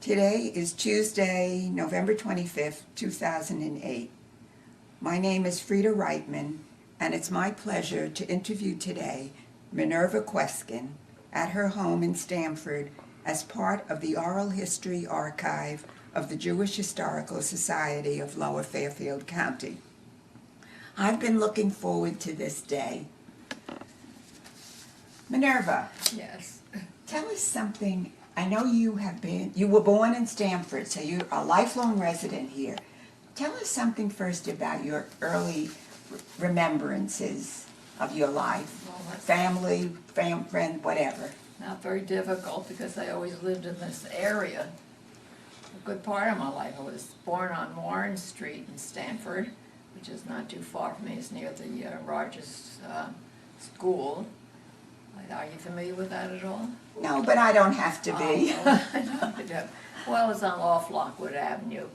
Today is Tuesday, November 25th, 2008. My name is Frieda Reitman, and it's my pleasure to interview today Minerva Kweskin at her home in Stamford as part of the Oral History Archive of the Jewish Historical Society of Lower Fairfield County. I've been looking forward to this day. Minerva. Yes. Tell us something. I know you were born in Stamford, so you're a lifelong resident here. Tell us something first about your early remembrances of your life. Well, Family, friend, whatever. not very difficult because I always lived in this area. A good part of my life. I was born on Warren Street in Stamford, which is not too far from me. It's near the Rogers School. Are you familiar with that at all? No, but I don't have to be. No. Well, it's on off Lockwood Avenue,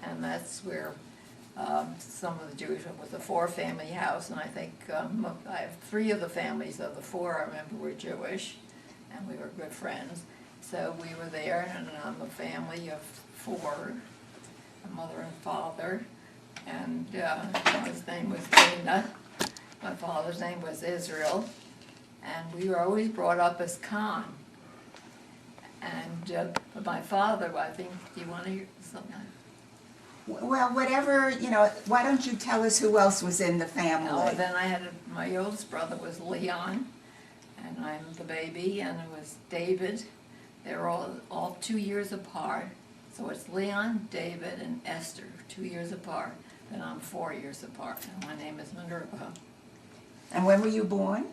and that's where some of the Jewish, it was a four-family house, and I think I have three of the families of the four I remember were Jewish, and we were good friends. So we were there, and I'm a family of four, a mother and father, and his name was Dana. My father's name was Israel. And we were always brought up as Khan. And but my father, I think, do you want to hear something? Well, whatever, why don't you tell us who else was in the family? Oh, then I had my oldest brother was Leon, and I'm the baby, and it was David. They were all 2 years apart. So it's Leon, David, and Esther, 2 years apart. Then I'm 4 years apart, and my name is Minerva. And when were you born?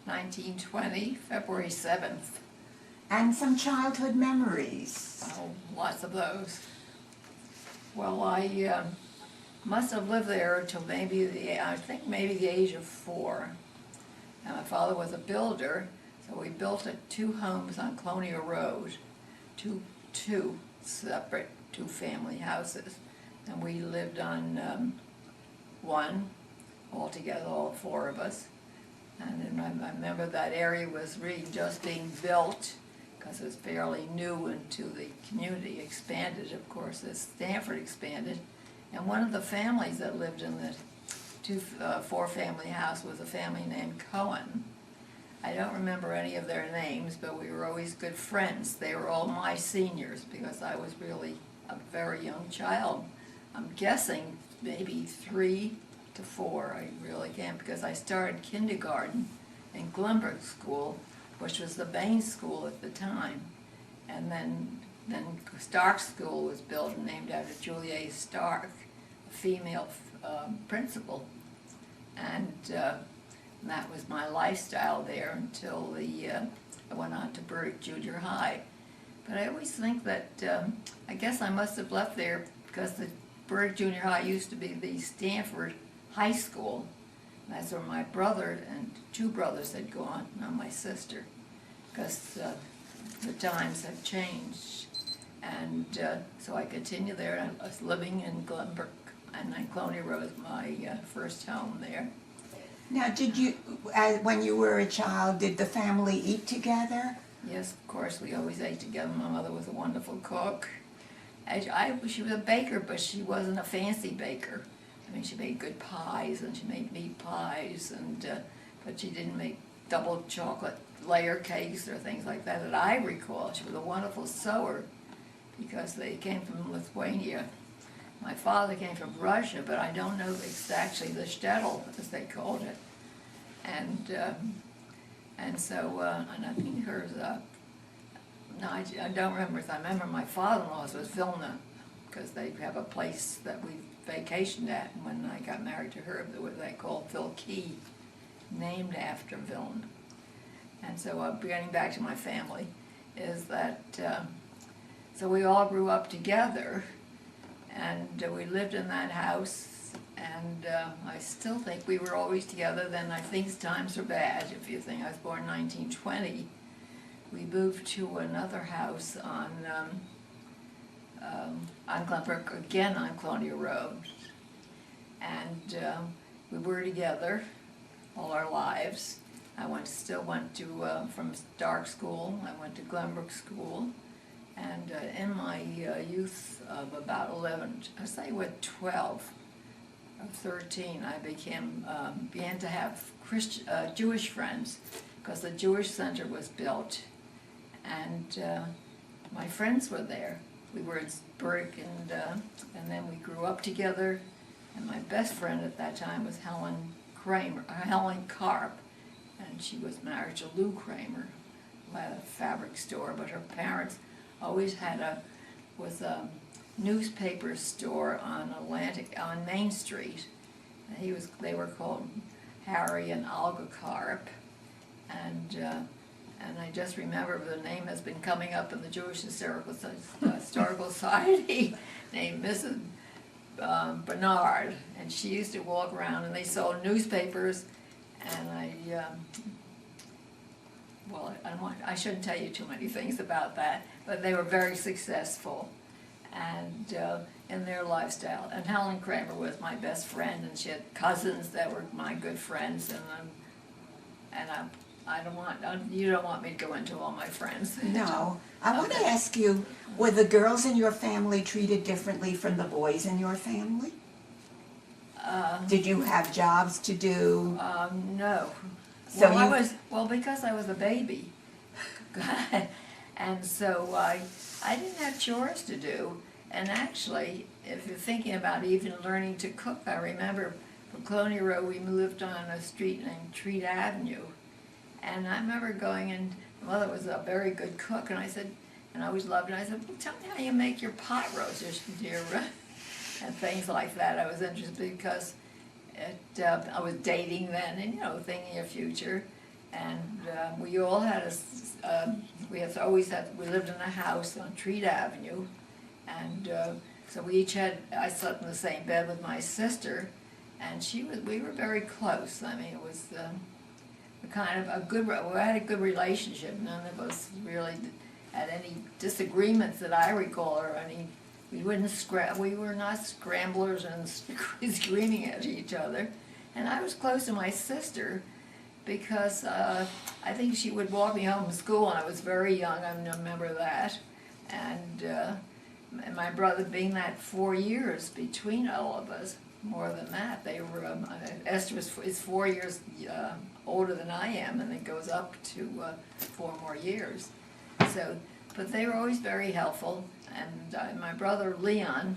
1920, February 7th. And some childhood memories. Oh, lots of those. Well, I must have lived there until maybe the age of 4. And my father was a builder, so we built two homes on Colonial Road, two separate two-family houses. And we lived on one altogether, all four of us. And then I remember that area was really just being built because it was fairly new into the community. Expanded, of course, as Stamford expanded. And one of the families that lived in the four-family house was a family named Cohen. I don't remember any of their names, but we were always good friends. They were all my seniors because I was really a very young child. I'm guessing maybe 3 to 4, I really can't, because I started kindergarten in Glenbrook School, which was the Bain School at the time, and then Stark School was built and named after Julia A. Stark, a female principal, and that was my lifestyle there until I went on to Burdick Junior High. But I always think that I guess I must have left there because the Burdick Junior High used to be the Stamford High School. That's where my brother and 2 brothers had gone, not my sister, because the times have changed. And so I continued there. I was living in Glenbrook, and then Colonial Road was my first home there. Now, did you, when you were a child, did the family eat together? Yes, of course, we always ate together. My mother was a wonderful cook. She was a baker, but she wasn't a fancy baker. I mean, she made good pies, and she made meat pies, and but she didn't make double chocolate layer cakes or things like that I recall. She was a wonderful sewer because they came from Lithuania. My father came from Russia, but I don't know exactly the shtetl, as they called it. And so I think hers, no, I don't remember. I remember my father-in-law's was Vilna, because they have a place that we vacationed at, and when I got married to her, they called Vilki, named after Vilna. And so getting back to my family, is that, so we all grew up together, and we lived in that house, and I still think we were always together. Then I think times are bad. If you think I was born in 1920, we moved to another house on Glenbrook, again on Colonial Road, and we were together all our lives. I still went to from Stark School. I went to Glenbrook School, and in my my youth of about 11, I say with 12 or 13, I began to have Jewish friends, because the Jewish Center was built, and my friends were there. We were in Burke, and then we grew up together, and my best friend at that time was Helen Karp, and she was married to Lou Kramer, who had a fabric store, but her parents always had a newspaper store on Main Street. And they were called Harry and Olga Karp, and I just remember the name has been coming up in the Jewish Historical Society, named Mrs. Bernard, and she used to walk around and they sold newspapers, and I shouldn't tell you too many things about that, but they were very successful and in their lifestyle. And Helen Kramer was my best friend, and she had cousins that were my good friends, you don't want me to go into all my friends. No. I want to ask you, were the girls in your family treated differently from the boys in your family? Did you have jobs to do? No. Because I was a baby. And so I didn't have chores to do. And actually, if you're thinking about even learning to cook, I remember from Colonial Road we lived on a street named Treat Avenue. And I remember going in, my mother was a very good cook, and I always loved it. I said, well, tell me how you make your pot roast, dear, and things like that. I was interested because I was dating then, and thinking of future. And we all had we lived in a house on Treat Avenue, and so I slept in the same bed with my sister, and we were very close. I mean, it was kind of we had a good relationship. None of us really had any disagreements that I recall, or any. We were not scramblers and screaming at each other. And I was close to my sister because I think she would walk me home from school when I was very young. I remember that. And my brother, being that 4 years between all of us, more than that, they were. Esther is 4 years older than I am, and it goes up to 4 more years. So, but they were always very helpful. And my brother Leon,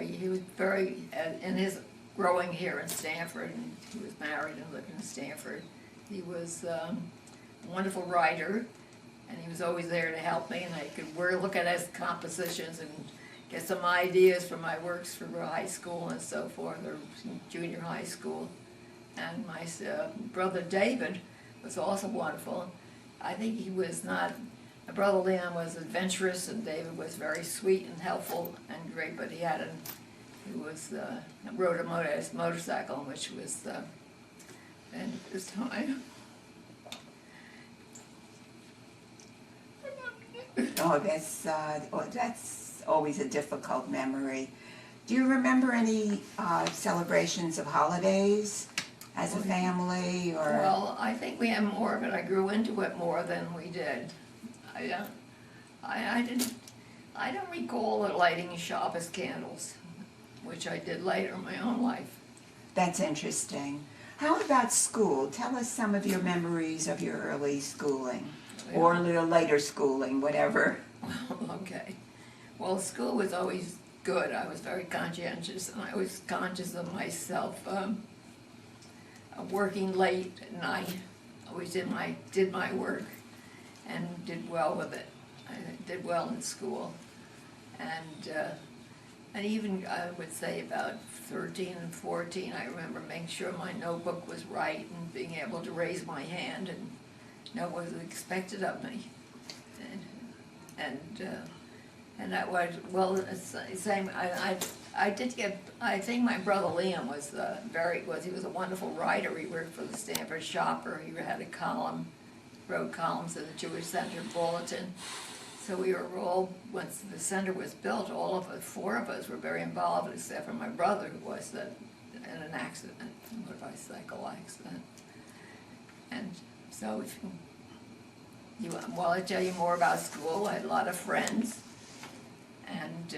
he was very in his growing here in Stanford, and he was married and lived in Stanford. He was a wonderful writer, and he was always there to help me, and I could look at his compositions and get some ideas for my works for high school and so forth, or junior high school. And my brother David was also wonderful. I think he was not. My brother Leon was adventurous, and David was very sweet and helpful and great. But he rode a motorcycle, which was the end of his time. Oh, that's always a difficult memory. Do you remember any celebrations of holidays as a family, or? Well, I think we had more of it. I grew into it more than we did. I don't recall lighting Shabbos candles, which I did later in my own life. That's interesting. How about school? Tell us some of your memories of your early schooling, or a little later schooling, whatever. Okay. Well, school was always good. I was very conscientious, and I was conscious of myself working late at night. I always did my work and did well with it. I did well in school. And even, I would say, about 13 and 14, I remember making sure my notebook was right and being able to raise my hand and know what was expected of me. And that was, well, it's the same. I think my brother Liam he was a wonderful writer. He worked for the Stanford Shopper. He had a column, wrote columns in the Jewish Center Bulletin. So we were all, once the center was built, all of us, 4 of us, were very involved, except for my brother, who was in an accident, a motorcycle accident. And so, I'll tell you more about school. I had a lot of friends, and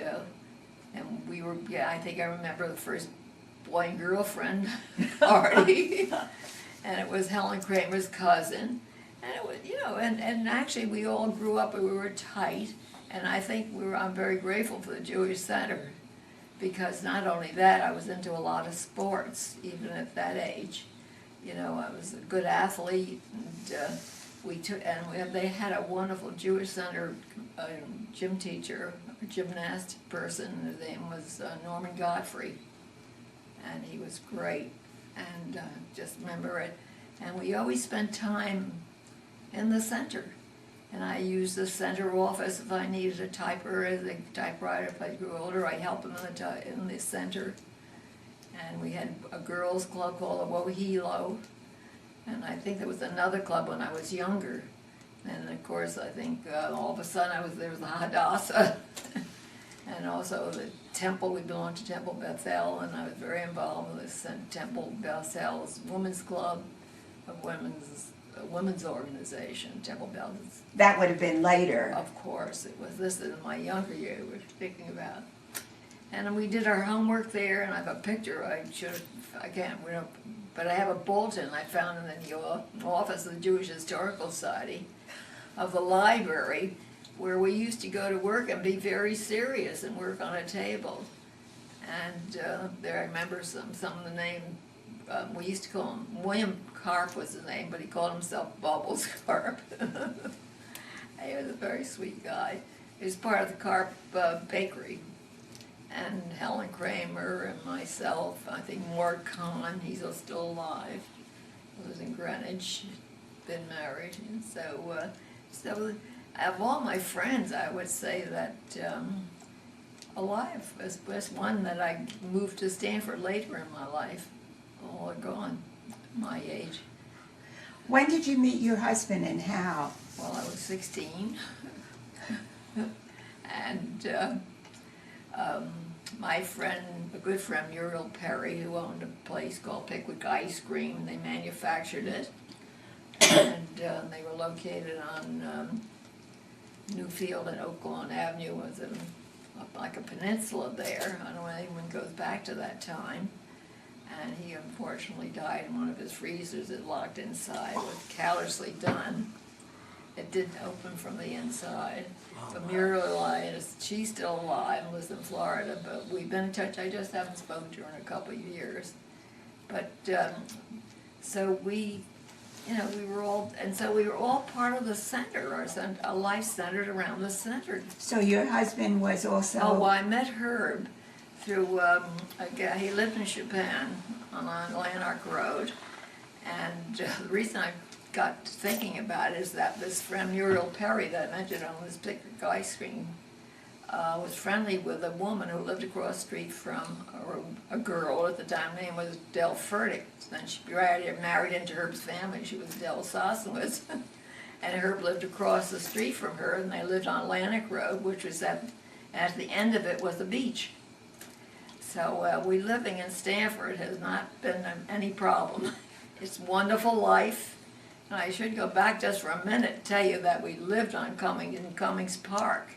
we were, yeah, I think I remember the first boy and girlfriend party, and it was Helen Kramer's cousin, and it was, you know, and actually we all grew up and we were tight, and I think I'm very grateful for the Jewish Center, because not only that, I was into a lot of sports, even at that age. You know, I was a good athlete, and they had a wonderful Jewish Center gym teacher, a gymnastic person. His name was Norman Godfrey, and he was great, and just remember it. And we always spent time in the center, and I used the center office if I needed a typewriter. If I grew older, I helped them in the center. And we had a girls' club called the Wohelo, and I think there was another club when I was younger. And of course, I think all of a sudden there was the Hadassah, and also the Temple. We belonged to Temple Bethel, and I was very involved with this Temple Bethel's Women's Club, a women's organization, Temple Bethel's. That would have been later. Of course, it was this in my younger year we're thinking about. And we did our homework there, and I have a picture. But I have a bulletin I found in the office of the Jewish Historical Society of the library, where we used to go to work and be very serious and work on a table. And there I remember some of the name, we used to call him, William Carp was his name, but he called himself Bubbles Carp. He was a very sweet guy. He was part of the Carp bakery. And Helen Kramer and myself, I think Mort Kahn, he's still alive, lives in Greenwich, been married. And so of all my friends, I would say that alive was one that I moved to Stanford later in my life. All are gone, my age. When did you meet your husband and how? Well, I was 16. And my friend, a good friend, Muriel Perry, who owned a place called Pickwick Ice Cream, they manufactured it, and they were located on Newfield and Oaklawn Avenue. Was like a peninsula there. I don't know if anyone goes back to that time. And he unfortunately died in one of his freezers. It locked inside. It was callously done. It didn't open from the inside. But Muriel, she's still alive and lives in Florida, but we've been in touch. I just haven't spoken to her in a couple of years. But so we were all part of the center. Our life centered around the center. So your husband was also... Oh, well, I met Herb through a guy. He lived in Chopin on Lanark Road, and the reason I got thinking about it is that this friend Muriel Perry that I mentioned on this Pickwick Ice Cream was friendly with a woman who lived across the street from, or a girl at the time, her name was Del Furtick. Then she married into Herb's family. She was Del Sosnowitz. And Herb lived across the street from her, and they lived on Atlantic Road, which was at the end of it was the beach. So we living in Stanford has not been any problem. It's a wonderful life. And I should go back just for a minute and tell you that we lived on Cummings Park.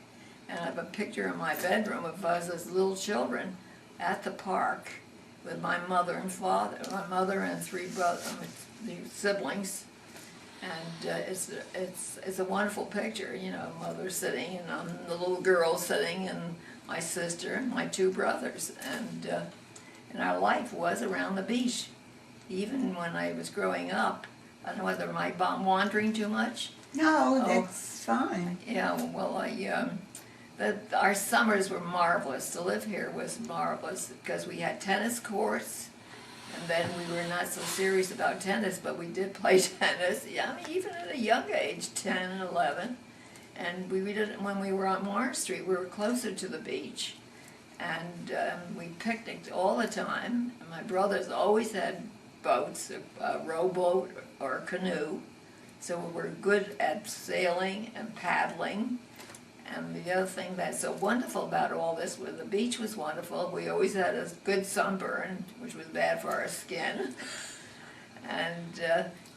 And I have a picture in my bedroom of us as little children at the park with my mother and father, my mother and three siblings. And it's a wonderful picture, you know, mother sitting and the little girl sitting and my sister and my two brothers. And our life was around the beach. Even when I was growing up, I don't know whether I'm wandering too much. No, that's fine. Yeah, well, our summers were marvelous. To live here was marvelous because we had tennis courts, and then we were not so serious about tennis, but we did play tennis. Yeah, I mean, even at a young age, 10 and 11. And we did, when we were on Warren Street, we were closer to the beach, and we picnicked all the time. And my brothers always had boats, a rowboat or a canoe, so we were good at sailing and paddling. And the other thing that's so wonderful about all this was the beach was wonderful. We always had a good sunburn, which was bad for our skin. And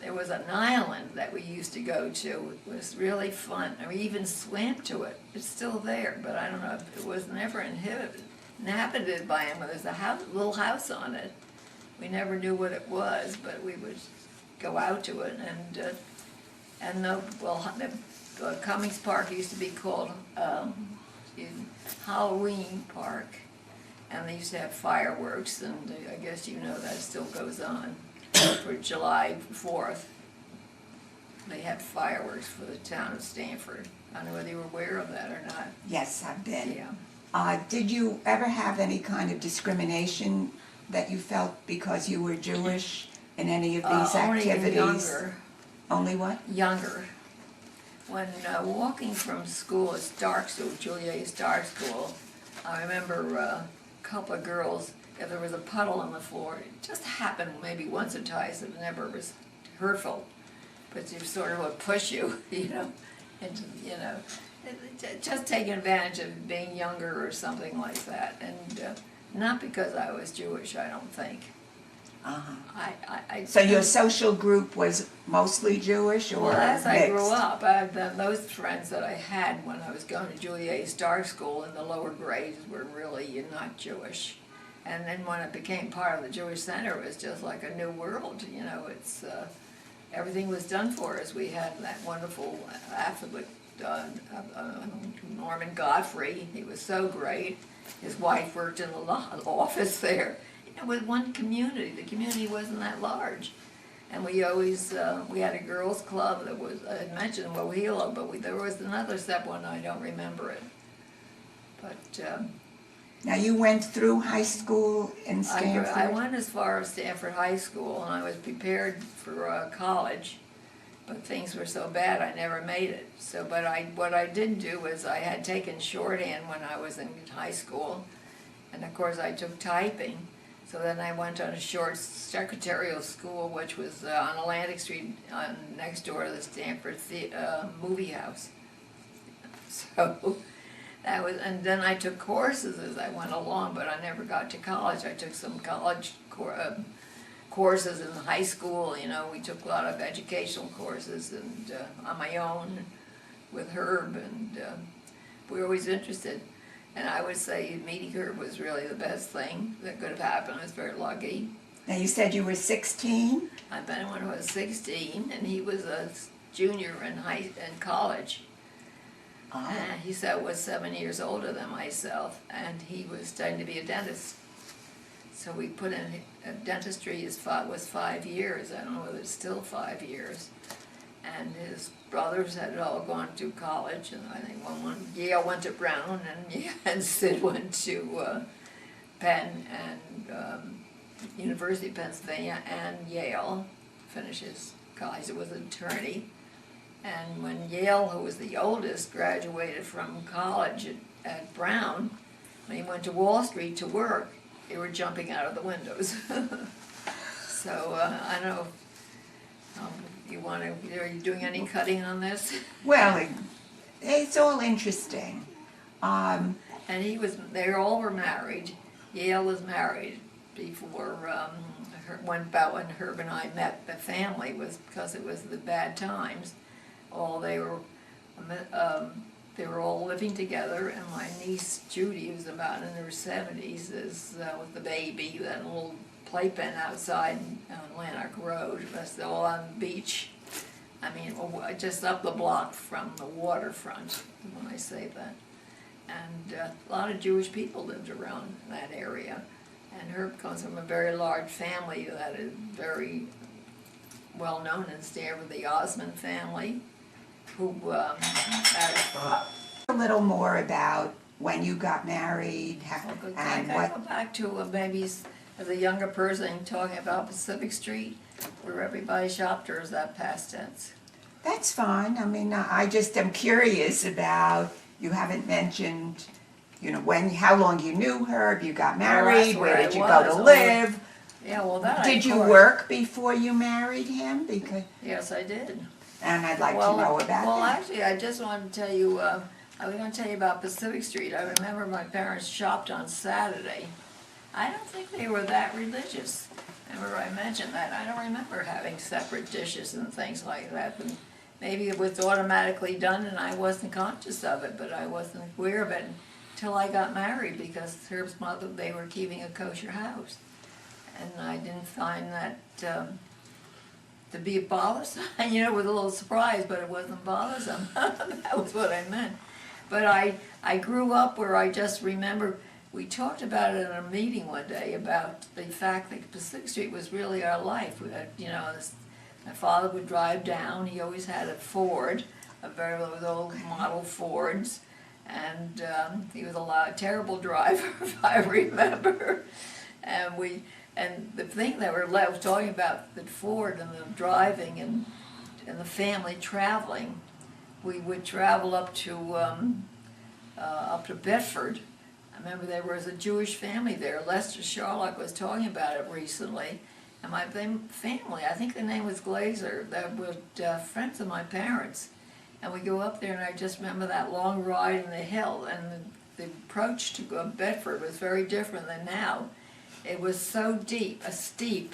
there was an island that we used to go to. It was really fun. And we even swam to it. It's still there, but I don't know, it was never inhabited by him. There's a little house on it. We never knew what it was, but we would go out to it. And the Cummings Park used to be called Halloween Park. And they used to have fireworks, and I guess you know that still goes on. For July 4th, they have fireworks for the town of Stamford. I don't know whether you were aware of that or not. Yes, I've been. Yeah. Did you ever have any kind of discrimination that you felt because you were Jewish in any of these activities? Only younger. Only what? Younger. When walking from school at Stark School, Julia A. Stark School, I remember a couple of girls, if there was a puddle on the floor, it just happened maybe once or twice, it never was hurtful, but it sort of would push you, into, just taking advantage of being younger or something like that, and not because I was Jewish, I don't think. Uh-huh. So your social group was mostly Jewish or well, as I mixed? grew up, those friends that I had when I was going to Julia A. Stark School in the lower grades were really not Jewish. And then when it became part of the Jewish Center, it was just like a new world. It's everything was done for us. We had that wonderful affable Norman Godfrey. He was so great. His wife worked in the office there. It was one community. The community wasn't that large. And we always, we had a girls' club that was, I had mentioned Wohelo, but there was another step one, I don't remember it. But now you went through high school in Stanford? I went as far as Stanford High School, and I was prepared for college, but things were so bad I never made it. So, but what I did do was I had taken shorthand when I was in high school, and of course I took typing. So then I went on a short secretarial school, which was on Atlantic Street, next door to the Stanford movie house. So that was, and then I took courses as I went along, but I never got to college. I took some college courses in high school. We took a lot of educational courses, and on my own with Herb, and we were always interested. And I would say meeting Herb was really the best thing that could have happened. I was very lucky. Now you said you were 16? I met him when I was 16, and he was a junior in college. Oh. He was 7 years older than myself, and he was studying to be a dentist. So we put in dentistry was 5 years. I don't know whether it's still 5 years. And his brothers had all gone to college, and I think Yale went to Brown, and Sid went to Penn and University of Pennsylvania and Yale, finished his college. He was an attorney. And when Yale, who was the oldest, graduated from college at Brown, when he went to Wall Street to work, they were jumping out of the windows. So I don't know. Are you doing any cutting on this? Well, it's all interesting. And they all were married. Yale was married before, when Herb and I met the family, was because it was the bad times. They were all living together, and my niece Judy, who's about in her 70s, is with the baby, that little playpen outside on Lanark Road. That's all on the beach. I mean, just up the block from the waterfront, when I say that. And a lot of Jewish people lived around that area. And Herb comes from a very large family that is very well known in Stanford, the Osmond family, who a little more about when you got married and I what. go back to maybe as a younger person talking about Pacific Street, where everybody shopped, or is that past tense? That's fine. I mean, I just am curious about, you haven't mentioned, how long you knew her, you got married, where did you go to live? Yeah, well, that Did you work before you married him? Yes, I did. And I'd like to know about that. Well, actually, I just wanted to tell you, I was going to tell you about Pacific Street. I remember my parents shopped on Saturday. I don't think they were that religious. Remember I mentioned that, I don't remember having separate dishes and things like that. And maybe it was automatically done and I wasn't conscious of it, but I wasn't aware of it until I got married, because Herb's mother, they were keeping a kosher house. And I didn't find that to be bothersome. You know, it was a little surprise, but it wasn't bothersome. That was what I meant. But I grew up where I just remember, we talked about it in a meeting one day about the fact that Pacific Street was really our life. We had, you know, my father would drive down. He always had a Ford, a very old model Fords, and he was a terrible driver, if I remember. And the thing that I was talking about, the Ford and the driving and the family traveling, we would travel up to Bedford. I remember there was a Jewish family there. Lester Sharlock was talking about it recently. And my family, I think the name was Glazer, that were friends of my parents. And we go up there, and I just remember that long ride in the hill. And the approach to Bedford was very different than now. It was so steep,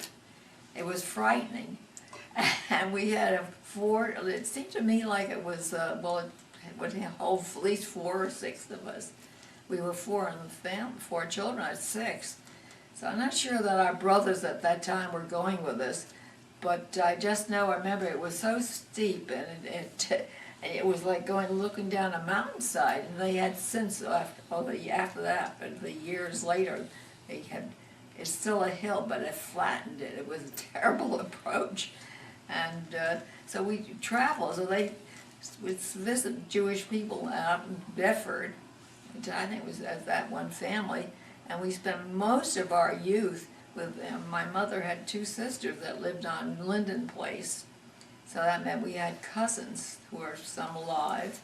it was frightening. And we had a Ford, it seemed to me like it was, it would hold at least 4 or 6 of us. We were 4 in the family, 4 children, I had 6. So I'm not sure that our brothers at that time were going with us, but I just know, I remember it was so steep, and it was like looking down a mountainside, and they had since, after that, but the years later, they had, it's still a hill, but it flattened it. It was a terrible approach. And so we traveled, so they would visit Jewish people out in Bedford. I think it was that one family, and we spent most of our youth with them. My mother had 2 sisters that lived on Linden Place, so that meant we had cousins who are some alive,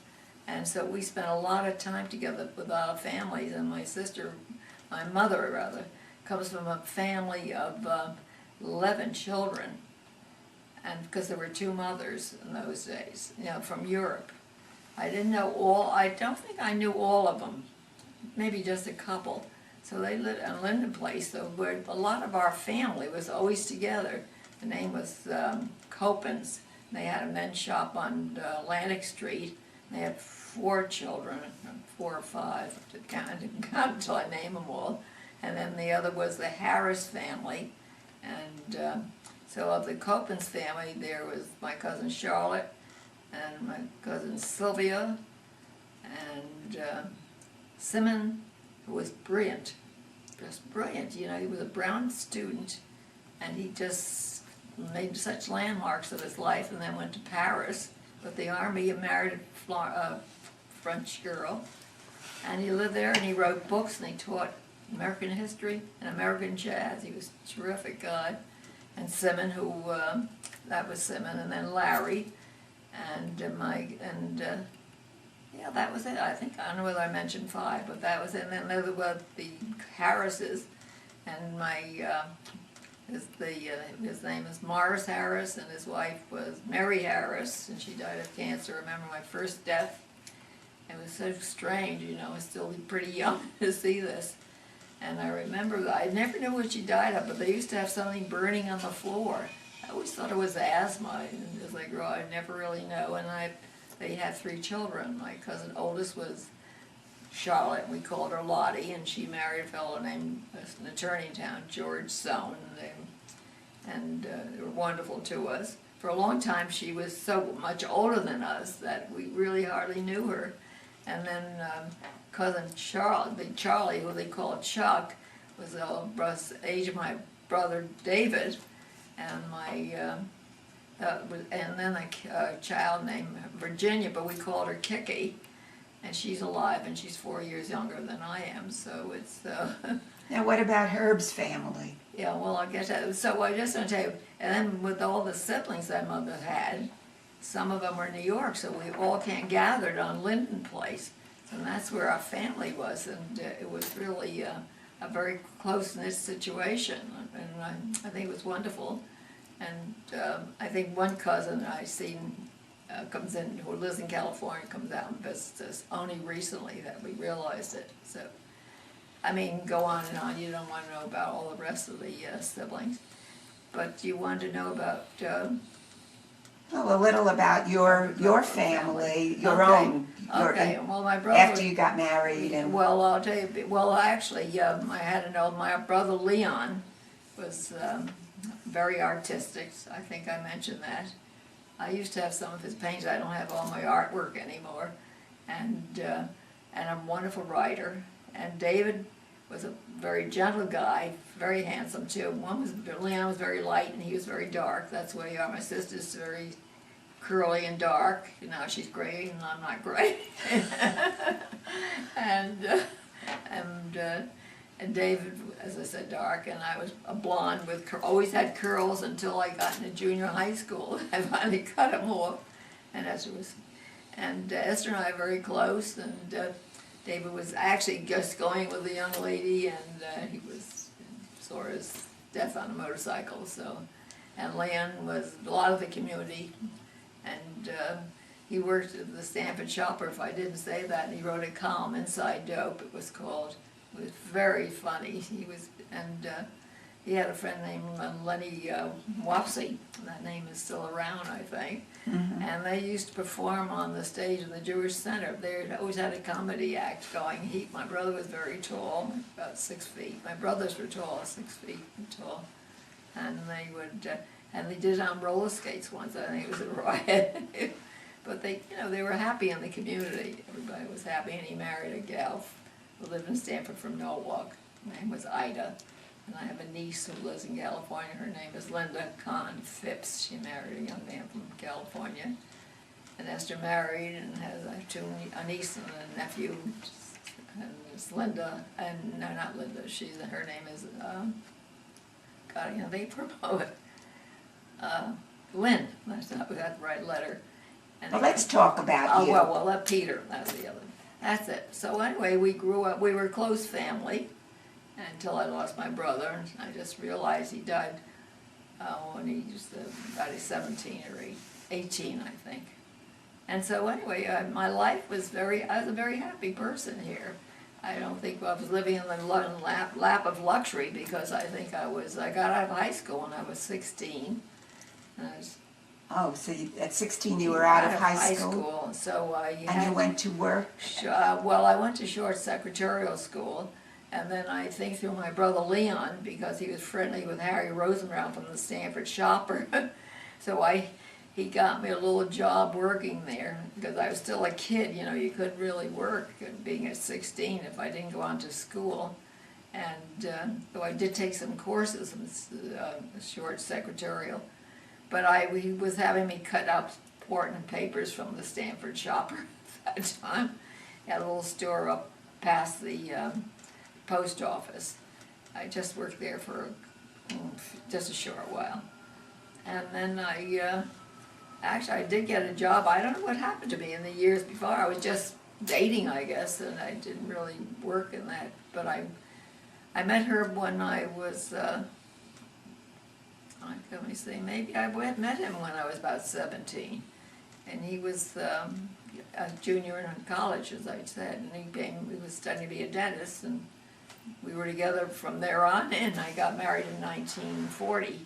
and so we spent a lot of time together with our families. And my mother rather, comes from a family of 11 children, and because there were 2 mothers in those days, you know, from Europe. I didn't know all, I don't think I knew all of them, maybe just a couple. So they lived in Linden Place, so where a lot of our family was always together. The name was Copens. They had a men's shop on Atlantic Street. They had 4 children, 4 or 5, I didn't count until I named them all. And then the other was the Harris family. And so of the Copens family, there was my cousin Charlotte, and my cousin Sylvia, and Simon, who was brilliant, just brilliant. You know, he was a Brown student, and he just made such landmarks of his life, and then went to Paris with the army. He married a French girl, and he lived there, and he wrote books, and he taught American history and American jazz. He was a terrific guy. And Simon, that was Simon, and then Larry. And yeah, that was it. I think, I don't know whether I mentioned 5, but that was it. And then there were the Harrises, and his name is Morris Harris, and his wife was Mary Harris, and she died of cancer. I remember my first death. It was so strange, you know, I was still pretty young to see this. And I remember that I never knew what she died of, but they used to have something burning on the floor. I always thought it was asthma, and as I grew up, I never really know. And they had 3 children. My cousin oldest was Charlotte, and we called her Lottie, and she married a fellow named, an attorney in town, George Sohn, and they were wonderful to us. For a long time, she was so much older than us that we really hardly knew her. And then cousin Charlie, who they called Chuck, was the age of my brother David, and and then a child named Virginia, but we called her Kiki, and she's alive, and she's 4 years younger than I am. So it's. Now, what about Herb's family? Yeah, well, I guess so. I just want to tell you, and then with all the siblings that Mother had, some of them were in New York, so we all gathered on Linden Place. And that's where our family was, and it was really a very close-knit situation, and I think it was wonderful. And I think one cousin I seen comes in, who lives in California, comes out and visits us only recently that we realized it. So, I mean, go on and on. You don't want to know about all the rest of the siblings. But you wanted to know about, Well, a little about your family, your Okay. own, okay, well, my brother. after you got married and. Well, I'll tell you, well, actually, I had to know my brother Leon was very artistic. I think I mentioned that. I used to have some of his paintings. I don't have all my artwork anymore. And a wonderful writer. And David was a very gentle guy, very handsome too. Leon was very light and he was very dark. That's where you are. My sister's very curly and dark. Now she's gray and I'm not gray. and David, as I said, dark, and I was a blonde with always had curls until I got into junior high school. I finally cut them off, and Esther and I are very close. And David was actually just going with a young lady, and he was saw his death on a motorcycle. So, and Leon was a lot of the community, and he worked at the Stanford Shopper. If I didn't say that, and he wrote a column, Inside Dope, it was called. It was very funny. He had a friend named Lenny Wapsie. That name is still around, I think. Mm-hmm. And they used to perform on the stage in the Jewish Center. They always had a comedy act going. My brother was very tall, about 6 feet. My brothers were tall, 6 feet tall. And they did it on roller skates once. I think it was a riot. But they were happy in the community. Everybody was happy, and he married a gal who lived in Stanford from Norwalk. Her name was Ida. And I have a niece who lives in California. Her name is Linda Kahn Phipps. She married a young man from California. And Esther married and has a niece and a nephew. And it's Linda, and no, not Linda. Her name is they promote it. Lynn. That's not the right letter. Well, let's talk about you. Well, Peter. That's the other. That's it. So anyway, we grew up. We were a close family until I lost my brother. And I just realized he died when he was about 17 or 18, I think. And so anyway, my life was I was a very happy person here. I don't think I was living in the lap of luxury, because I think I got out of high school when I was 16. So at 16 you were out of high school? So you went to work? Well, I went to short secretarial school, and then I think through my brother Leon, because he was friendly with Harry Rosenbaum from the Stanford Shopper, so he got me a little job working there, because I was still a kid. You couldn't really work being at 16 if I didn't go on to school. And though I did take some courses in short secretarial, but he was having me cut out important papers from the Stanford Shopper at that time. He had a little store up past the post office. I just worked there for just a short while. And then actually I did get a job. I don't know what happened to me in the years before. I was just dating, I guess, and I didn't really work in that. But I met Herb when I was, let me see, maybe I met him when I was about 17. And he was a junior in college, as I said, and he was studying to be a dentist, and we were together from there on, and I got married in 1940.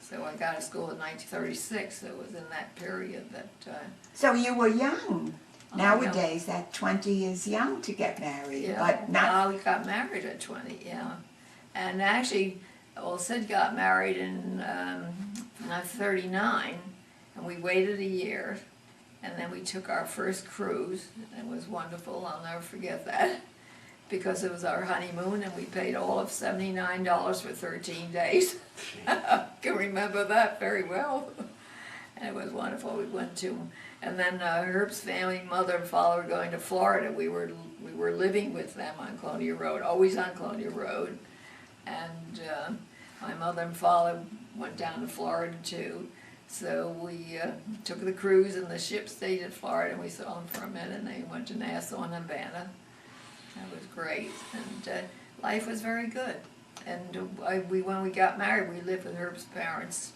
So I got to school in 1936, so it was in that period that... So you were young. Nowadays, at 20 is young to get married, yeah, but not... we got married at 20, yeah. And actually, Sid got married in 39, and we waited a year, and then we took our first cruise. It was wonderful. I'll never forget that, because it was our honeymoon, and we paid all of $79 for 13 days. I can remember that very well. And it was wonderful. We went to, and then Herb's family, mother and father, were going to Florida. We were living with them on Colonial Road, always on Colonial Road, and my mother and father went down to Florida too. So we took the cruise, and the ship stayed in Florida, and we saw them for a minute, and they went to Nassau and Havana. That was great, and life was very good. And when we got married, we lived with Herb's parents,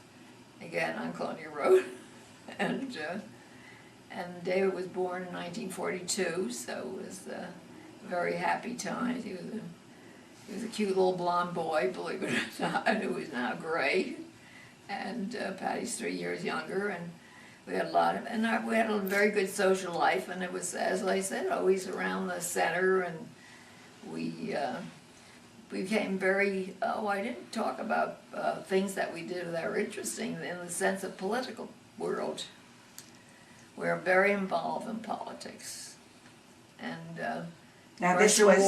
again on Colonial Road, and David was born in 1942, so it was a very happy time. He was a cute little blonde boy, believe it or not, who is now gray. and Patty's 3 years younger, and we had a lot of, and we had a very good social life, and it was, as I said, always around the center, and we became very, I didn't talk about things that we did that were interesting in the sense of political world. We're very involved in politics. And Now this was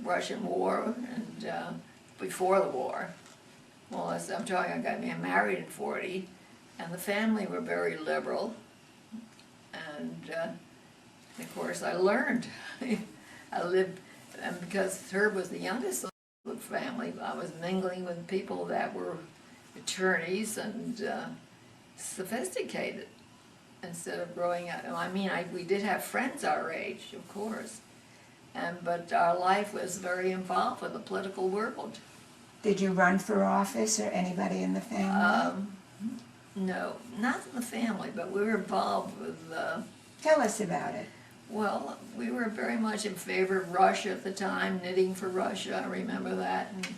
Russian war, and before the war. Well, as I'm talking, I got married in 40, and the family were very liberal. And of course I learned. I lived, and because Herb was the youngest of the family, I was mingling with people that were attorneys and sophisticated instead of growing up. I mean, we did have friends our age, of course, but our life was very involved with the political world. Did you run for office or anybody in the family? No, not in the family, but we were involved with. Tell us about it. Well, we were very much in favor of Russia at the time, knitting for Russia, I remember that. And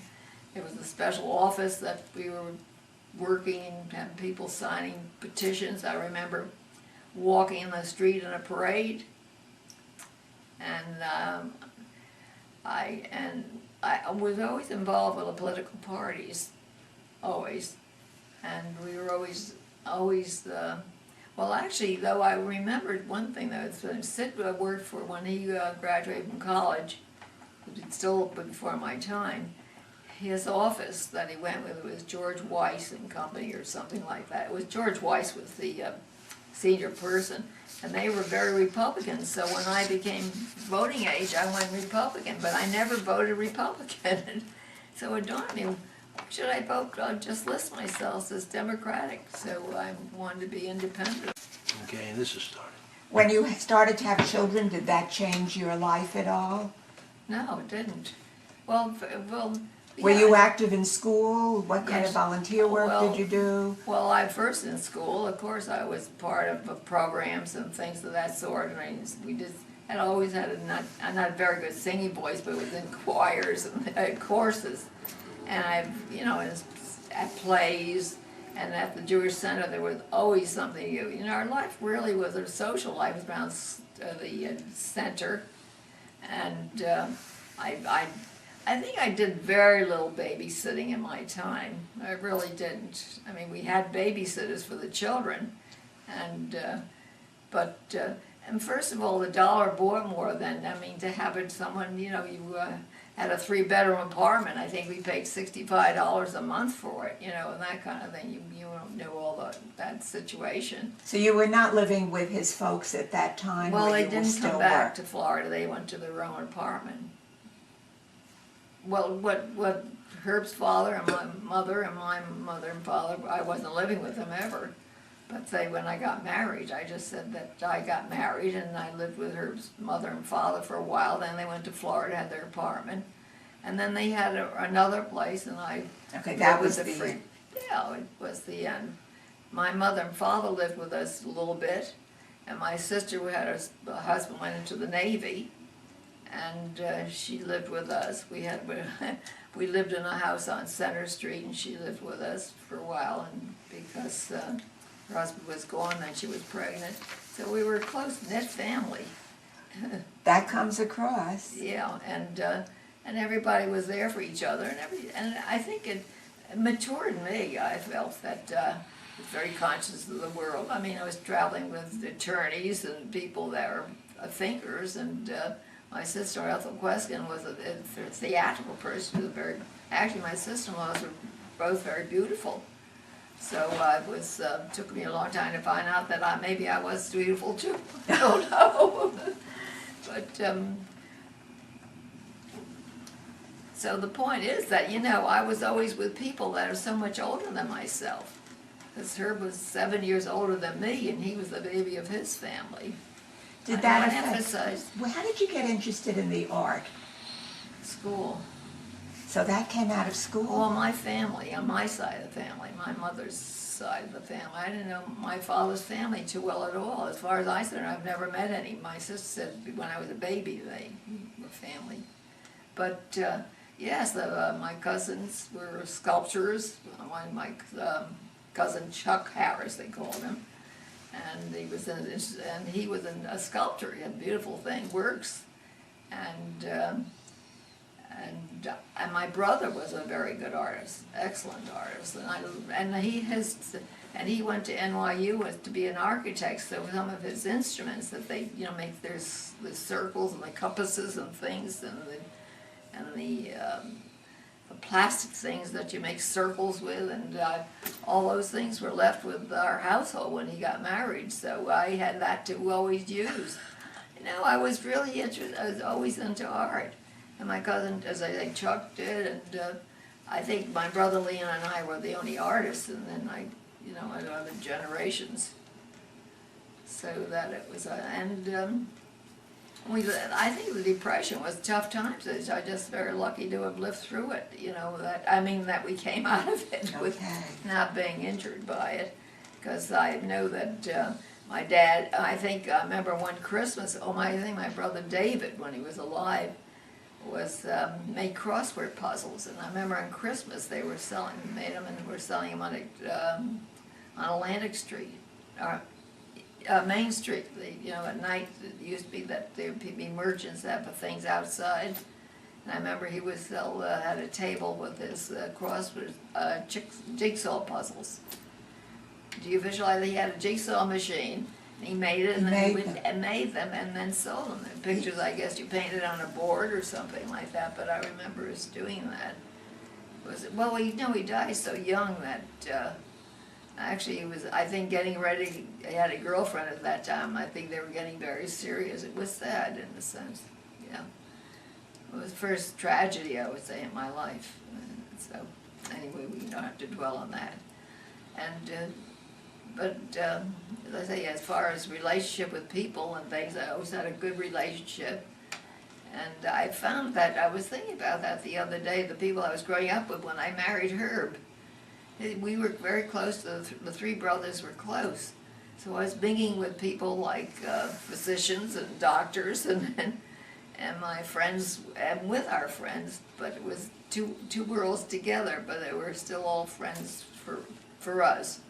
it was a special office that we were working and had people signing petitions. I remember walking in the street in a parade, and I was always involved with the political parties, always. And we were always, well, actually, though, I remembered one thing that Sid worked for when he graduated from college, still before my time. His office that he went with was George Weiss and Company or something like that. It was George Weiss was the senior person, and they were very Republican. So when I became voting age, I went Republican, but I never voted Republican. So it dawned on me, should I vote? I'll just list myself as Democratic. So I wanted to be independent. Okay, and this is started. When you started to have children, did that change your life at all? No, it didn't. Well, Were yeah, you active in school? What kind Yes. of volunteer work Well, did you do? Well, I first in school, of course, I was part of programs and things of that sort. And we just had always had a not very good singing voice, but was in choirs and courses. And at plays and at the Jewish Center, there was always something. Our life really was a social life around the center, and I think I did very little babysitting in my time. I really didn't. I mean, we had babysitters for the children, and first of all, the dollar bought more than, to have it, someone, you had a 3-bedroom apartment. I think we paid $65 a month for it, and that kind of thing. You knew all that situation. So you were not living with his folks at that time? Well, where they you didn't still come back were? to Florida. They went to their own apartment. Well, what Herb's father and my mother and father, I wasn't living with them ever. But when I got married, I just said that I got married and I lived with Herb's mother and father for a while. Then they went to Florida, had their apartment. And then they had another place, and I Okay, that was lived with the... Yeah, it was the end. My mother and father lived with us a little bit, and my sister who had her husband went into the Navy, and she lived with us. We lived in a house on Center Street, and she lived with us for a while, and because her husband was gone, then she was pregnant. So we were a close-knit family. That comes across. Yeah, and everybody was there for each other, and I think it matured me. I felt that I was very conscious of the world. I mean, I was traveling with attorneys and people that were thinkers, and my sister Minerva Kweskin was a theatrical person. Actually, my sister-in-laws were both very beautiful. So took me a long time to find out that maybe I was beautiful too. I don't know. But so the point is that, I was always with people that are so much older than myself. Because Herb was 7 years older than me, and he was the baby of his family. Did that I affect... emphasize Well, how did you get interested in the art? school. So that came out of school? Well, my family, on my side of the family, my mother's side of the family, I didn't know my father's family too well at all. As far as I said, I've never met any. My sister said when I was a baby they were family. But yes, my cousins were sculptors. My cousin Chuck Harris, they called him. And he was a sculptor. He had beautiful works. And my brother was a very good artist, excellent artist. And he went to NYU to be an architect. So some of his instruments that they make, there's the circles and the compasses and things, and the plastic things that you make circles with, and all those things were left with our household when he got married. So I had that to always use. I was really interested. I was always into art, and my cousin, as I say, Chuck did, and I think my brother Leon and I were the only artists, and then I had other generations. So that it was, I think the Depression was tough times. I just very lucky to have lived through it. That we came out of it with not being injured by it, because I know that my dad. I remember one Christmas. I think my brother David, when he was alive, made crossword puzzles, and I remember on Christmas they were selling them on Atlantic Street. Main Street, at night it used to be that there would be merchants that put things outside. And I remember he had a table with his crossword jigsaw puzzles. Do you visualize? He had a jigsaw machine, and he made it, and then made them and then sold them. The pictures, I guess, you painted on a board or something like that. But I remember us doing that. He died so young that. Actually, he was, I think, getting ready. He had a girlfriend at that time. I think they were getting very serious. It was sad in a sense. Yeah. It was the first tragedy, I would say, in my life. So, anyway, we don't have to dwell on that. And, as I say, as far as relationship with people and things, I always had a good relationship. And I found that, I was thinking about that the other day, the people I was growing up with when I married Herb. We were very close. The three brothers were close. So I was mingling with people like physicians and doctors and my friends, and with our friends, but it was two worlds together, but they were still all friends for us.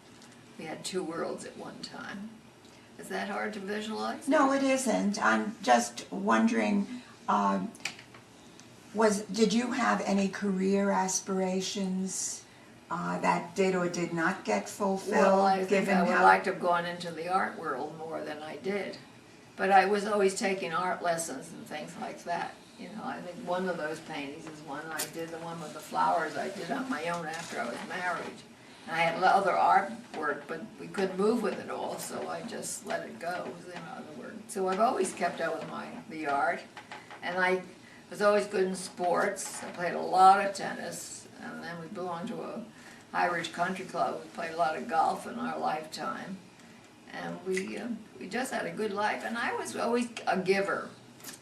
We had two worlds at one time. Is that hard to visualize? No, it isn't. I'm just wondering, did you have any career aspirations that did or did not get fulfilled? Well, I think I would like to have gone into the art world more than I did. But I was always taking art lessons and things like that. I think one of those paintings is one I did, the one with the flowers I did on my own after I was married. And I had other artwork, but we couldn't move with it all, so I just let it go, in other words. So I've always kept up with the art. And I was always good in sports. I played a lot of tennis, and then we belonged to a High Ridge Country Club. We played a lot of golf in our lifetime, and we just had a good life. And I was always a giver.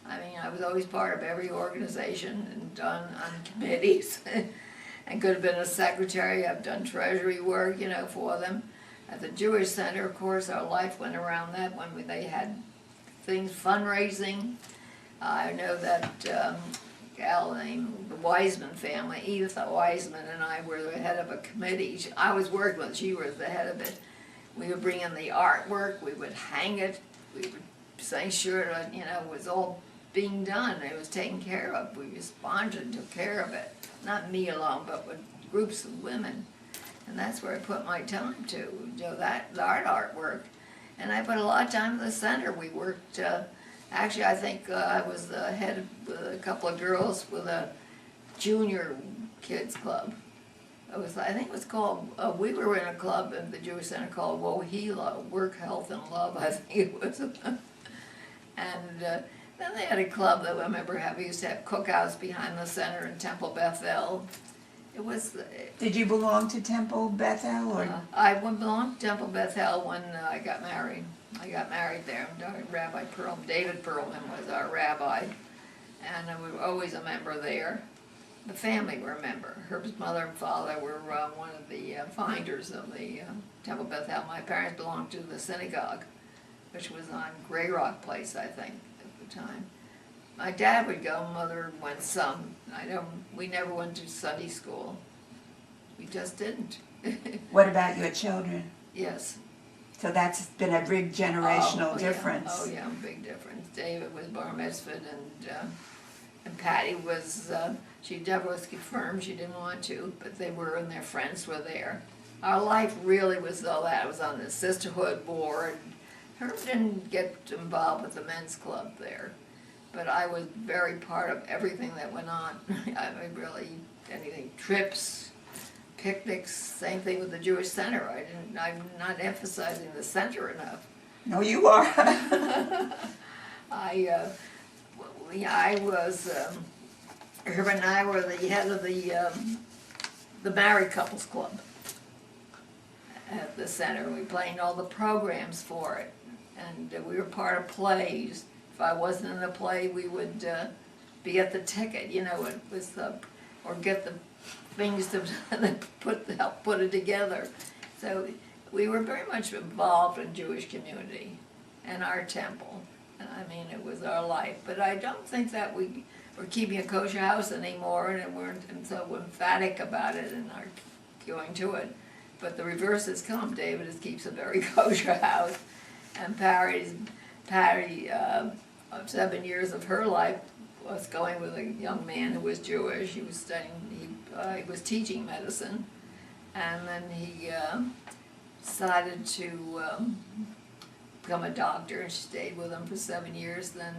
I was always part of every organization and done on committees, and could have been a secretary. I've done treasury work, for them. At the Jewish Center, of course, our life went around that when they had things, fundraising. I know that gal named the Wiseman family, Edith Wiseman, and I were the head of a committee. I was working with, she was the head of it. We would bring in the artwork, we would hang it, we would make sure that, it was all being done, it was taken care of. We responded and took care of it. Not me alone, but with groups of women. And that's where I put my time to, the artwork. And I put a lot of time in the center. We worked, actually, I think I was the head with a couple of girls with a junior kids club. I think it was called, we were in a club at the Jewish Center called Wohila, Work, Health, and Love, I think it was. And then they had a club that I remember used to have cookouts behind the center in Temple Bethel. It was. Did you belong to Temple Bethel, or? I belonged to Temple Bethel when I got married. I got married there. Rabbi David Perlman was our rabbi, and we were always a member there. The family were a member. Herb's mother and father were one of the finders of the Temple Bethel. My parents belonged to the synagogue, which was on Grey Rock Place, I think, at the time. My dad would go, mother went some. We never went to Sunday school. We just didn't. What about your children? Yes. So that's been a big generational Oh, difference. Yeah. Oh yeah, big difference. David was bar mitzvahed, and Patty was, she never was confirmed, she didn't want to, but they were, and their friends were there. Our life really was all that. I was on the sisterhood board. Herb didn't get involved with the men's club there, but I was very part of everything that went on. I mean, really, anything, trips, picnics, same thing with the Jewish Center. I'm not emphasizing the center enough. No, you are. I was, Herb and I were the head of the married couples club at the center. We planned all the programs for it, and we were part of plays. If I wasn't in the play, we would be at the ticket, you know, it was or get the things to help put it together. So we were very much involved in Jewish community and our temple. And I mean, it was our life. But I don't think that we were keeping a kosher house anymore, and weren't so emphatic about it and are going to it. But the reverse has come. David keeps a very kosher house, and Patty, 7 years of her life was going with a young man who was Jewish. He was studying, he was teaching medicine, and then he decided to become a doctor, and she stayed with him for 7 years. Then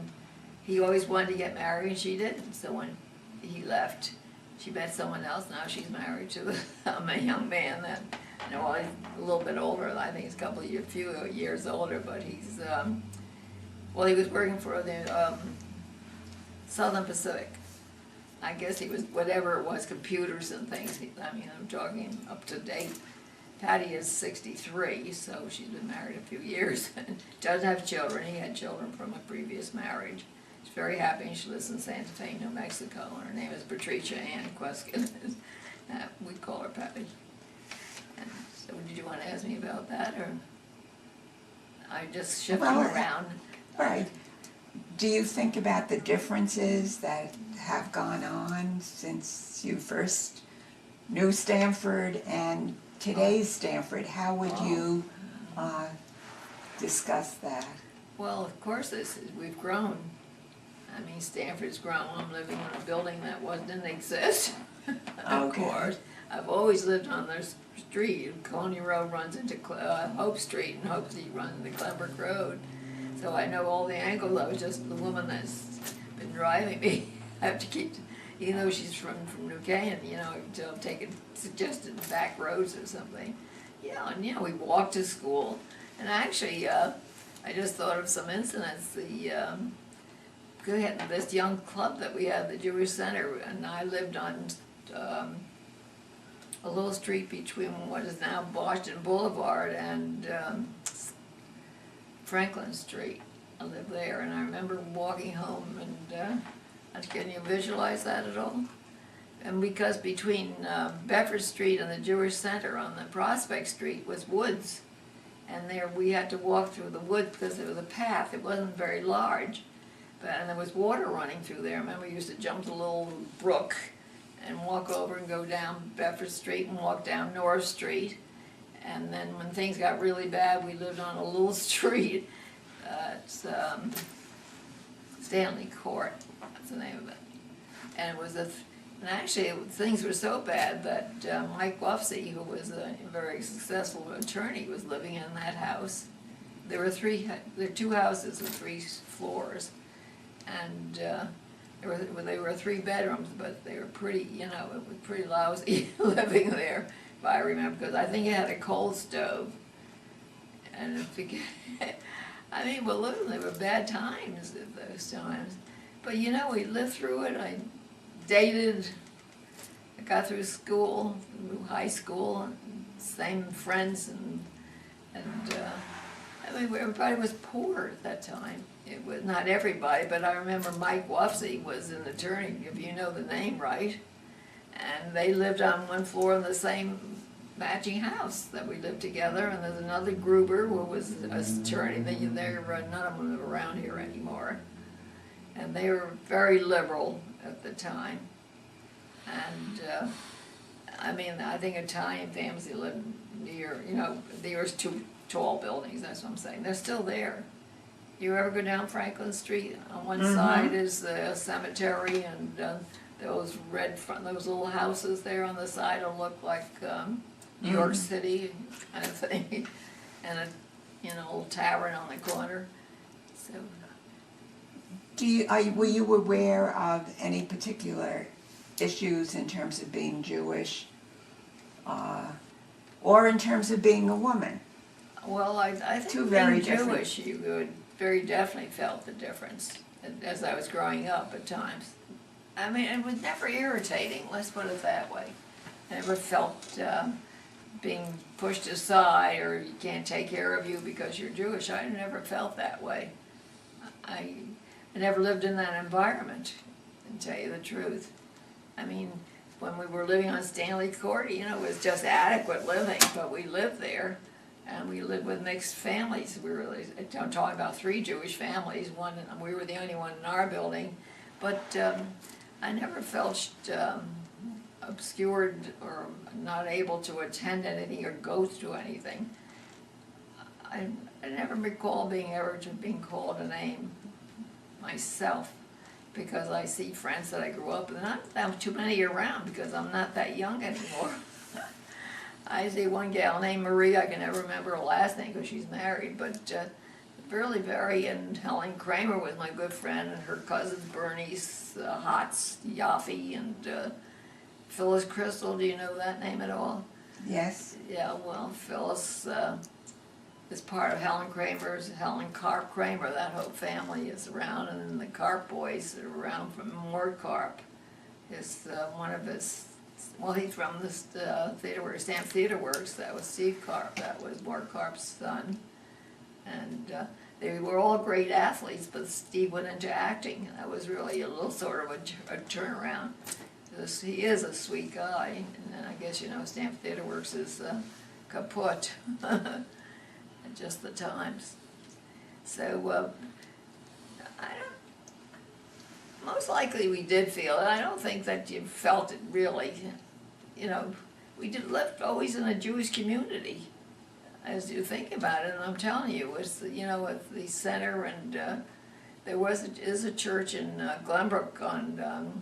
he always wanted to get married, and she didn't. So when he left, she met someone else. Now she's married to a young man that, you know, he's a little bit older. I think he's a few years older, but he's, well, he was working for the Southern Pacific. I guess he was, whatever it was, computers and things. I mean, I'm talking up to date. Patty is 63, so she's been married a few years. Doesn't have children. He had children from a previous marriage. She's very happy. She lives in Santa Fe, New Mexico, and her name is Patricia Ann Kweskin. We call her Patty. And so did you want to ask me about that, or I just shifting around? Right. Do you think about the differences that have gone on since you first knew Stanford and today's Stanford? How would you discuss that? Well, of course, we've grown. I mean, Stanford's grown. I'm living in a building that didn't exist. Of course. I've always lived on the street. Coney Road runs into Hope Street, and Hope Street runs into Clembrook Road. So I know all the angles. I was just the woman that's been driving me. I have to keep, even though she's from New Canaan, you know, I'm taking suggested back roads or something. Yeah, and you know, we walked to school. And actually, I just thought of some incidents. This young club that we had, the Jewish Center, and I lived on a little street between what is now Boston Boulevard and Franklin Street. I lived there, and I remember walking home, and can you visualize that at all? And because between Bedford Street and the Jewish Center on the Prospect Street was woods, and there we had to walk through the woods because there was a path. It wasn't very large, and there was water running through there. I remember we used to jump the little brook and walk over and go down Bedford Street and walk down North Street. And then when things got really bad, we lived on a little street. It's Stanley Court, that's the name of it. And it was and actually things were so bad that Mike Wofsy, who was a very successful attorney, was living in that house. There were 2 houses with 3 floors, and they were 3 bedrooms, but they were pretty, you know, it was pretty lousy living there. I remember, because I think it had a coal stove, and I mean, well, literally, they were bad times at those times. But you know, we lived through it. I dated. I got through school, through high school, and same friends, and I mean, everybody was poor at that time. It was not everybody, but I remember Mike Wofsy was an attorney, if you know the name right. And they lived on one floor in the same matching house that we lived together. And there's another Gruber who was an attorney. None of them are around here anymore. And they were very liberal at the time. And I mean, I think Italian families that live near, there's two tall buildings, that's what I'm saying, they're still there. You ever go down Franklin Street? On one side is the cemetery, and those those little houses there on the side will look like New York City kind of thing, and a little tavern on the corner. So, Were you aware of any particular issues in terms of being Jewish, or in terms of being a woman? well, I think Two very being different. Jewish, you would very definitely felt the difference as I was growing up at times. I mean, it was never irritating, let's put it that way. I never felt being pushed aside or you can't take care of you because you're Jewish. I never felt that way. I never lived in that environment, to tell you the truth. I mean, when we were living on Stanley Court, it was just adequate living, but we lived there. And we lived with mixed families. I'm talking about 3 Jewish families. We were the only one in our building. But I never felt obscured or not able to attend anything or go to anything. I never recall being called a name myself, because I see friends that I grew up with, and not that too many around because I'm not that young anymore. I see one gal named Marie, I can never remember her last name because she's married, but really very, and Helen Kramer was my good friend, and her cousins Bernice, Hotz, Yaffe, and Phyllis Crystal. Do you know that name at all? Yes. Yeah, well, Phyllis is part of Helen Karp Kramer. That whole family is around, and then the Karp boys are around from Mort Karp. Is one of his. Well, he's from this theater works, Stamp Theater Works. That was Steve Karp. That was Mort Karp's son. And they were all great athletes, but Steve went into acting. That was really a little sort of a turnaround. He is a sweet guy, and I guess Stamp Theater Works is kaput at just the times. So most likely we did feel it. I don't think that you felt it really. We lived always in a Jewish community, as you think about it. And I'm telling you, it's with the center, and there is a church in Glenbrook on.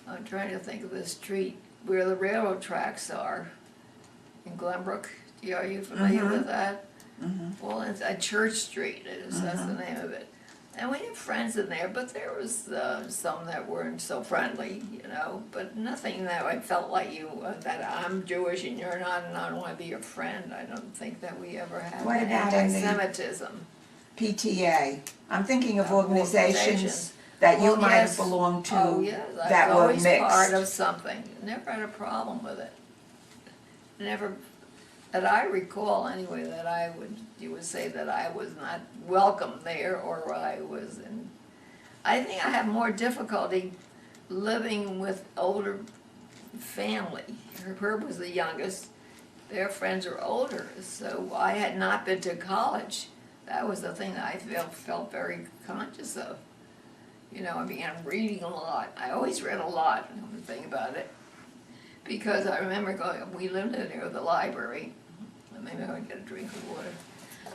I'm trying to think of the street where the railroad tracks are in Glenbrook. Are you familiar with that? Well, it's a Church Street. That's the name of it. And we had friends in there, but there was some that weren't so friendly, but nothing that I felt like that I'm Jewish and you're not, and I don't want to be your friend. I don't think that we ever had What about in the anti-Semitism. PTA? I'm thinking of organizations that you might have belonged to Oh, yes. that I was were always mixed. part of something. Never had a problem with it. Never, that I recall anyway, that you would say that I was not welcome there, or I was in. I think I have more difficulty living with older family. Herb was the youngest. Their friends are older, so I had not been to college. That was the thing that I felt very conscious of. I began reading a lot. I always read a lot, the thing about it. Because I remember we lived near the library. Maybe I would get a drink of water.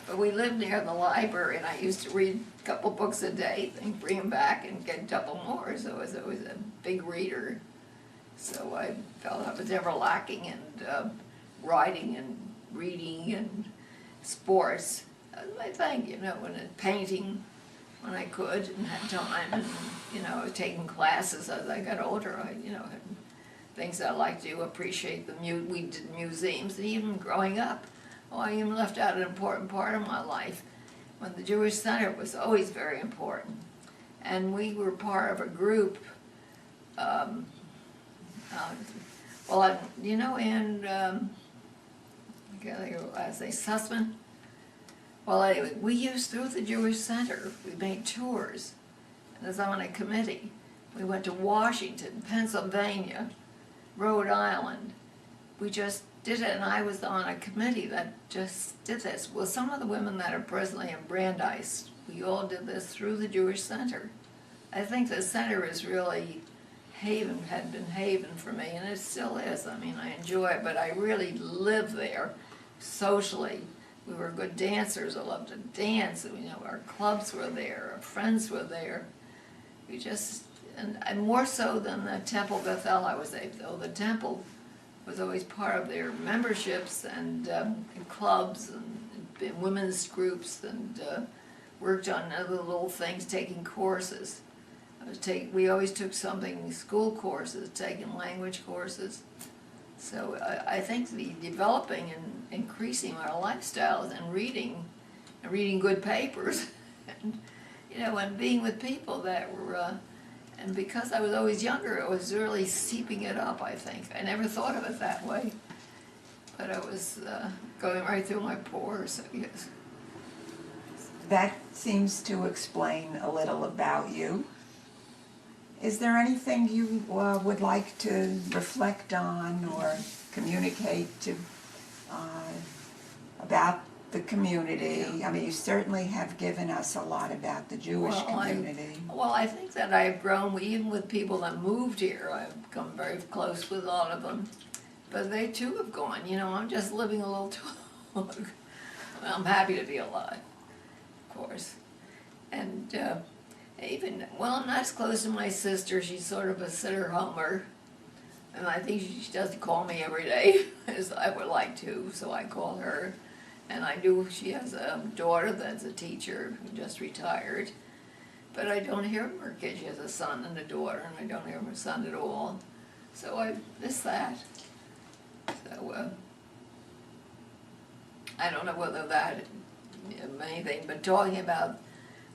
But we lived near the library, and I used to read a couple books a day, and bring them back and get a couple more. So I was always a big reader. So I felt I was never lacking in writing and reading and sports. That was my thing, and painting when I could and had time, and I was taking classes as I got older. Had things I liked to appreciate. We did museums, and even growing up, I even left out an important part of my life. When the Jewish Center was always very important, and we were part of a group. I say Sussman. Well, anyway, we used through the Jewish Center. We made tours, and as on a committee, we went to Washington, Pennsylvania, Rhode Island. We just did it, and I was on a committee that just did this. Well, some of the women that are presently in Brandeis, we all did this through the Jewish Center. I think the center is really haven, had been haven for me, and it still is. I mean, I enjoy it, but I really live there socially. We were good dancers. I loved to dance. You know, our clubs were there. Our friends were there. We just, and more so than the Temple Bethel I was at, though. The temple was always part of their memberships and clubs and women's groups, and worked on other little things, taking courses. We always took something, school courses, taking language courses. So I think the developing and increasing our lifestyles and reading good papers, and you know, and being with people that were, and because I was always younger, it was really seeping it up. I think I never thought of it that way, but it was going right through my pores, I guess. That seems to explain a little about you. Is there anything you would like to reflect on or communicate to about the community? I mean, you certainly have given us a lot about the Jewish community. I think that I've grown, even with people that moved here, I've become very close with all of them. But they too have gone. You know, I'm just living a little too long. Well, I'm happy to be alive, of course. And even, well, I'm not as close to my sister. She's sort of a sitter-homer. And I think she doesn't call me every day, as I would like to, so I call her. And I do, she has a daughter that's a teacher who just retired. But I don't hear from her kid. She has a son and a daughter, and I don't hear from her son at all. So I miss that. So I don't know whether that, anything, but talking about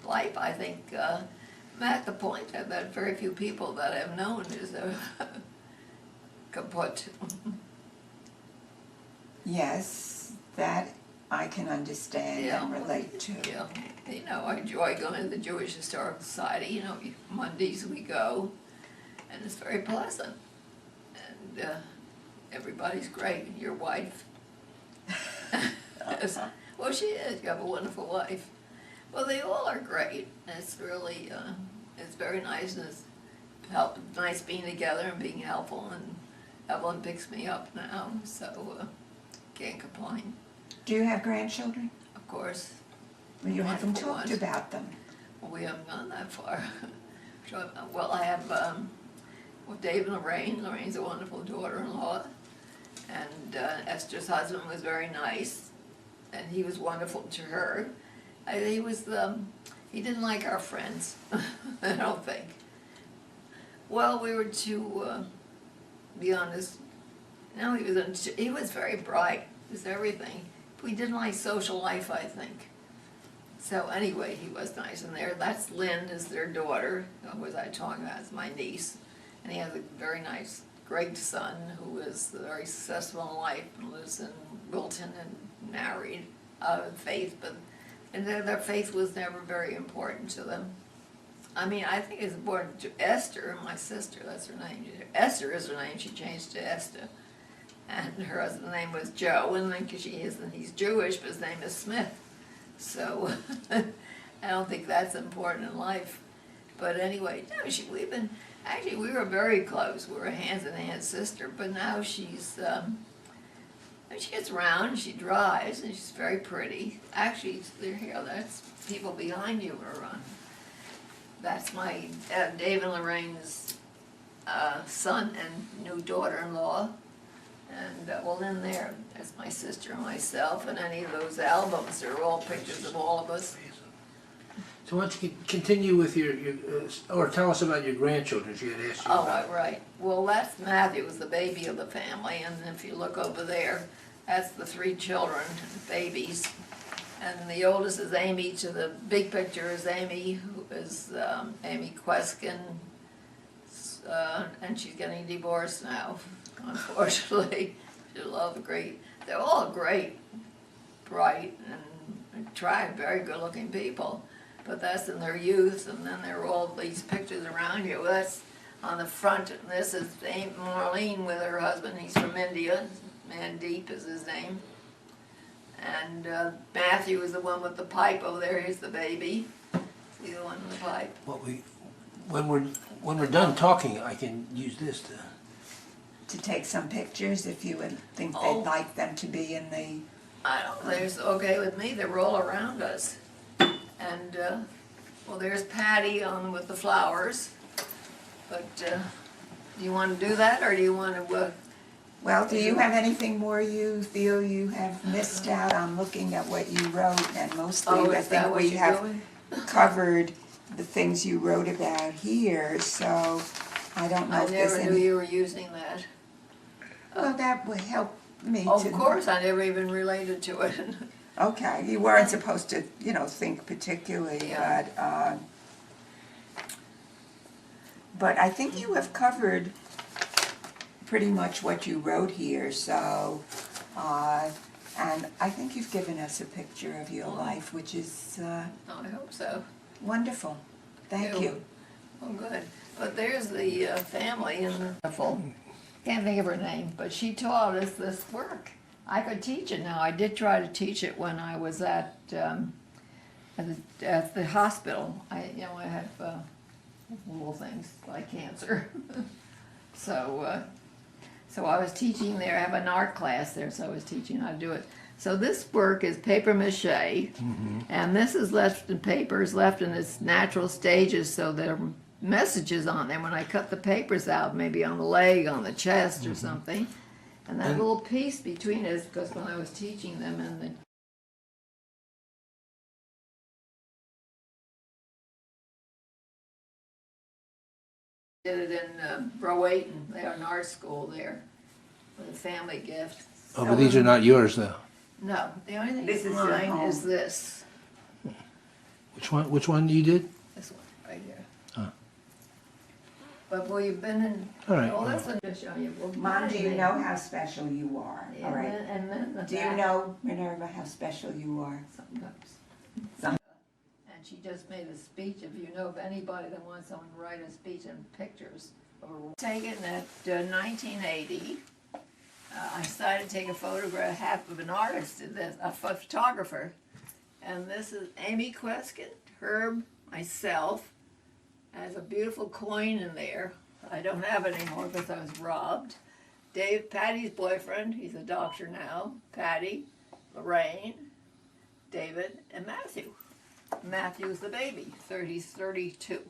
life, I think I'm at the point that very few people that I've known is kaput. Yes, that I can understand and relate to. Yeah, you know, I enjoy going to the Jewish Historical Society. You know, Mondays we go, and it's very pleasant. And everybody's great. Your wife. Well, she is. You have a wonderful wife. Well, they all are great. It's really, it's very nice, and it's nice being together and being helpful, and Evelyn picks me up now, so can't complain. Do you have grandchildren? Of course. Well, you haven't talked about them. Well, we haven't gone that far. Well, I have Dave and Lorraine. Lorraine's a wonderful daughter-in-law, and Esther's husband was very nice, and he was wonderful to her. He didn't like our friends, I don't think. Well, we were to be honest. No, he was very bright. He was everything. We didn't like social life, I think. So anyway, he was nice in there. That's Lynn, is their daughter. Who was I talking about? It's my niece. And he has a very nice, great son who is very successful in life and lives in Wilton and married out of faith, but and their faith was never very important to them. I mean, I think it's important to Esther, my sister, that's her name. Esther is her name, she changed to Esther. And her husband's name was Joe, and then he's Jewish, but his name is Smith. So I don't think that's important in life. But anyway, no, we were very close. We were a hand-in-hand sister, but now she's, she gets around, she drives, and she's very pretty. Actually, that's people behind you are that's my Dave and Lorraine's son and new daughter-in-law. And well, in that's my sister and myself, and any of those albums, they're all pictures of all of us. So why don't you continue with your or tell us about your grandchildren she had asked you about. Oh, right. Well, that's Matthew, was the baby of the family, and if you look over there, that's the 3 children, babies. And the oldest is Amy, to the big picture is Amy, who is Amy Kweskin, and she's getting divorced now, unfortunately. They're all great, bright, and very good-looking people. But that's in their youth, and then there are all these pictures around you. That's on the front, and this is Aunt Marlene with her husband. He's from India. Mandeep is his name. And Matthew is the one with the pipe over there. He's the baby. See the one with the pipe? When we're done talking, I can use this to... take some pictures if you would think Oh. they'd like them to be in the... I don't, there's, okay with me, they roll around us. And, well, there's Patty on with the flowers. But, do you want to do that, or do you want to, Well, do you have anything more you feel you have missed out on looking at what you wrote? And mostly, oh, I is that think what we you're have doing? covered the things you wrote about here, so I don't know I if there's never knew any... you were using that. Well, that would help me Oh, to... of course, I never even related to it. Okay, you weren't supposed to, think particularly, Yeah. but I think you have covered pretty much what you wrote here, so, and I think you've given us a picture of your life, which is I hope so. wonderful. Thank you. Oh, good. But there's the family and wonderful. Can't think of her name, but she taught us this work. I could teach it now. I did try to teach it when I was at the hospital. I have little things like cancer. So I was teaching there. I have an art class there, so I was teaching how to do it. So this work is paper mache, and this is left in papers, left in its natural stages, so there are messages on them. When I cut the papers out, maybe on the leg, on the chest, or something, and that little piece between is because when I was teaching them in the did it in Reitman, they are in art school there, with a family gift. Oh, but these are not yours, though. No, the only thing This that's is your mine home. is this. Which one you did? This one, right here. Huh. But well, you've been in, All right. well, that's what I'm showing you. Well, Mom, do you mine- know how special you are? Yeah, All right. and then the Do you back know, Minerva, how special you are? sometimes. Some- And she just made a speech, if you know of anybody that wants someone to write a speech and pictures of her. Taken at 1980, I decided to take a photograph half of an artist, did this, a photographer. And this is Amy Kweskin, Herb, myself. Has a beautiful coin in there. I don't have it anymore because I was robbed. Dave, Patty's boyfriend, he's a doctor now. Patty, Lorraine, David, and Matthew. Matthew's the baby, he's 32.